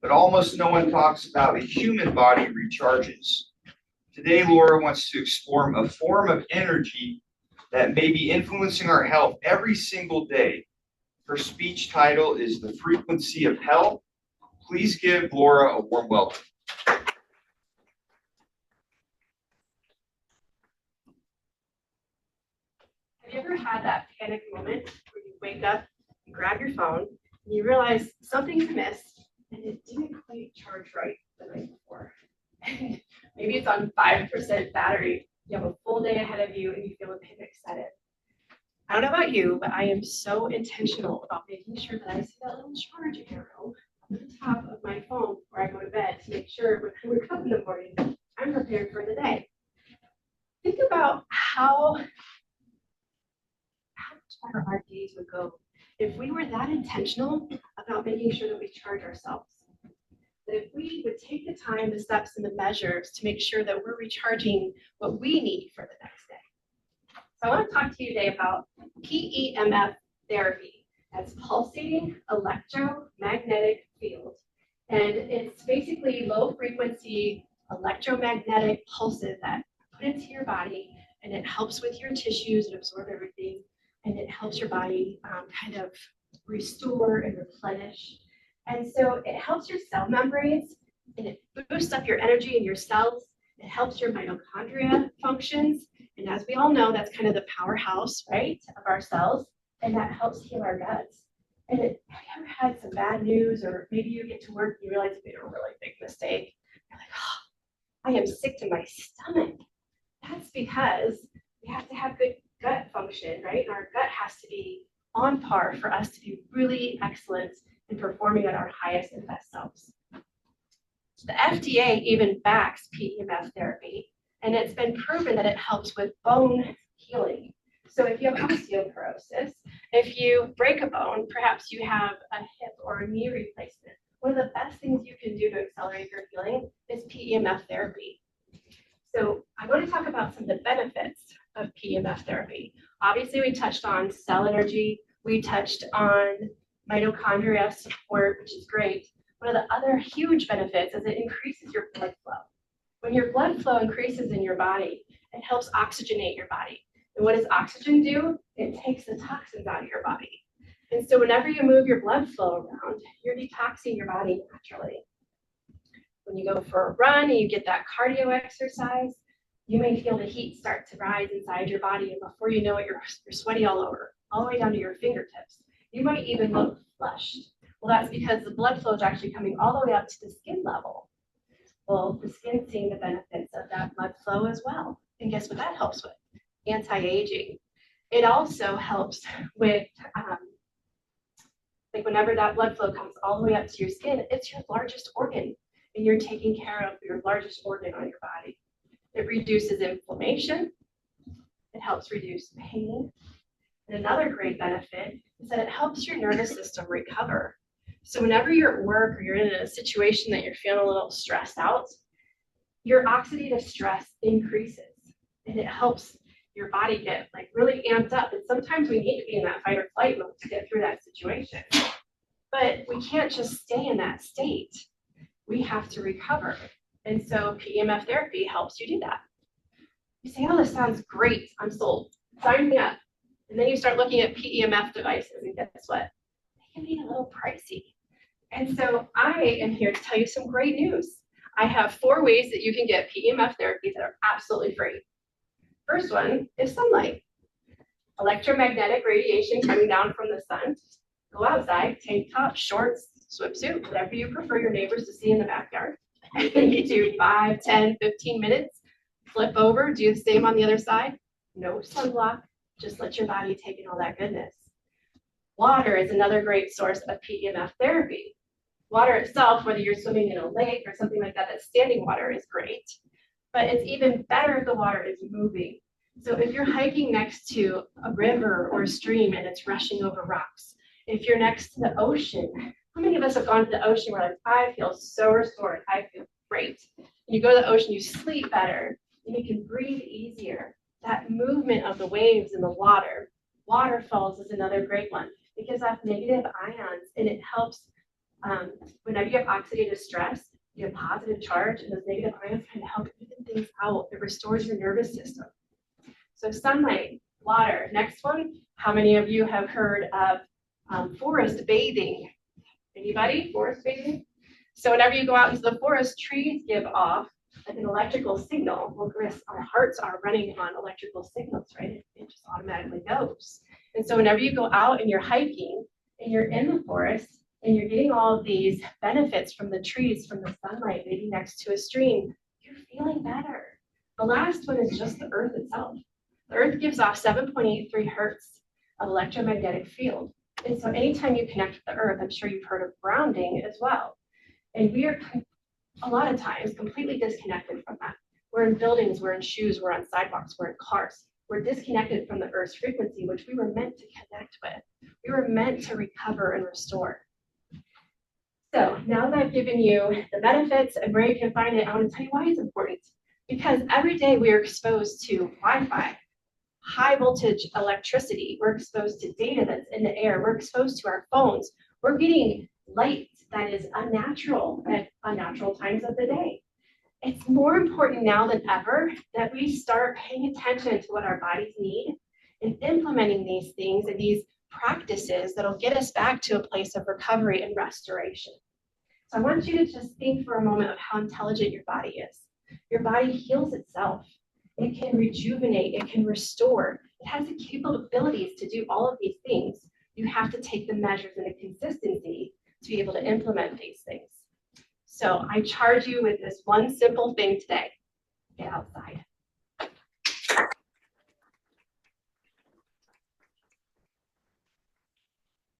but almost no one talks about the human body recharges. Today, Laura wants to explore a form of energy that may be influencing our health every single day. Her speech title is The Frequency of Health. Please give Laura a warm welcome. Have you ever had that panic moment where you wake up, you grab your phone, and you realize something's missed and it didn't quite charge right the night before? Maybe it's on 5% battery. You have a full day ahead of you and you feel a bit excited. I don't know about you, but I am so intentional about making sure that I see that little charge arrow on the top of my phone before I go to bed to make sure when I wake up in the morning, I'm prepared for the day. Think about how much better our days would go if we were that intentional about making sure that we charge ourselves. That if we would take the time, the steps, and the measures to make sure that we're recharging what we need for the next day. So I want to talk to you today about PEMF therapy. That's pulsating electromagnetic field. And it's basically low frequency electromagnetic pulses that put into your body, and it helps with your tissues and absorb everything. And it helps your body kind of restore and replenish. And so it helps your cell membranes, and it boosts up your energy in your cells. It helps your mitochondria functions. And as we all know, that's kind of the powerhouse, right, of our cells. And that helps heal our guts. And have you ever had some bad news, or maybe you get to work and you realize you made a really big mistake? You're like, oh, I am sick to my stomach. That's because we have to have good gut function, right? And our gut has to be on par for us to be really excellent in performing at our highest and best selves. The FDA even backs PEMF therapy, and it's been proven that it helps with bone healing. So if you have osteoporosis, if you break a bone, perhaps you have a hip or a knee replacement, one of the best things you can do to accelerate your healing is PEMF therapy. So I want to talk about some of the benefits of PEMF therapy. Obviously, we touched on cell energy. We touched on mitochondria support, which is great. One of the other huge benefits is it increases your blood flow. When your blood flow increases in your body, it helps oxygenate your body. And what does oxygen do? It takes the toxins out of your body. And so whenever you move your blood flow around, you're detoxing your body naturally. When you go for a run and you get that cardio exercise, you may feel the heat start to rise inside your body, and before you know it, you're sweaty all over, all the way down to your fingertips. You might even look flushed. Well, that's because the blood flow is actually coming all the way up to the skin level. Well, the skin's seeing the benefits of that blood flow as well. And guess what that helps with? Anti-aging. It also helps with, like whenever that blood flow comes all the way up to your skin, it's your largest organ, and you're taking care of your largest organ on your body. It reduces inflammation. It helps reduce pain. And another great benefit is that it helps your nervous system recover. So whenever you're at work or you're in a situation that you're feeling a little stressed out, your oxidative stress increases, and it helps your body get like really amped up. And sometimes we need to be in that fight or flight mode to get through that situation. But we can't just stay in that state. We have to recover. And so PEMF therapy helps you do that. You say, oh, this sounds great. I'm sold. Sign me up. And then you start looking at PEMF devices, and guess what? They can be a little pricey. And so I am here to tell you some great news. I have 4 ways that you can get PEMF therapy that are absolutely free. First one is sunlight. Electromagnetic radiation coming down from the sun. Go outside, tank top, shorts, swimsuit, whatever you prefer your neighbors to see in the backyard. And you do 5, 10, 15 minutes, flip over, do the same on the other side. No sunblock, just let your body take in all that goodness. Water is another great source of PEMF therapy. Water itself, whether you're swimming in a lake or something like that, that standing water is great. But it's even better if the water is moving. So if you're hiking next to a river or a stream and it's rushing over rocks, if you're next to the ocean, how many of us have gone to the ocean where like, I feel so restored, I feel great. And you go to the ocean, you sleep better, and you can breathe easier. That movement of the waves in the water, waterfalls is another great one. It gives off negative ions, and it helps Whenever you have oxidative stress, you have positive charge, and those negative ions kind of help even things out. It restores your nervous system. So sunlight, water. Next one, how many of you have heard of forest bathing? Anybody? Forest bathing? So whenever you go out into the forest, trees give off like an electrical signal. Well, Chris, our hearts are running on electrical signals, right? It just automatically goes. And so whenever you go out and you're hiking and you're in the forest and you're getting all of these benefits from the trees, from the sunlight, maybe next to a stream, you're feeling better. The last one is just the earth itself. The earth gives off 7.83 hertz of electromagnetic field. And so anytime you connect with the earth, I'm sure you've heard of grounding as well. And we are a lot of times completely disconnected from that. We're in buildings, we're in shoes, we're on sidewalks, we're in cars. We're disconnected from the earth's frequency, which we were meant to connect with. We were meant to recover and restore. So now that I've given you the benefits and where you can find it, I want to tell you why it's important. Because every day we are exposed to Wi-Fi, high voltage electricity. We're exposed to data that's in the air. We're exposed to our phones. We're getting light that is unnatural at unnatural times of the day. It's more important now than ever that we start paying attention to what our bodies need and implementing these things and these practices that'll get us back to a place of recovery and restoration. So I want you to just think for a moment of how intelligent your body is. Your body heals itself. It can rejuvenate, it can restore. It has the capabilities to do all of these things. You have to take the measures and the consistency to be able to implement these things. So I charge you with this one simple thing today. Get outside.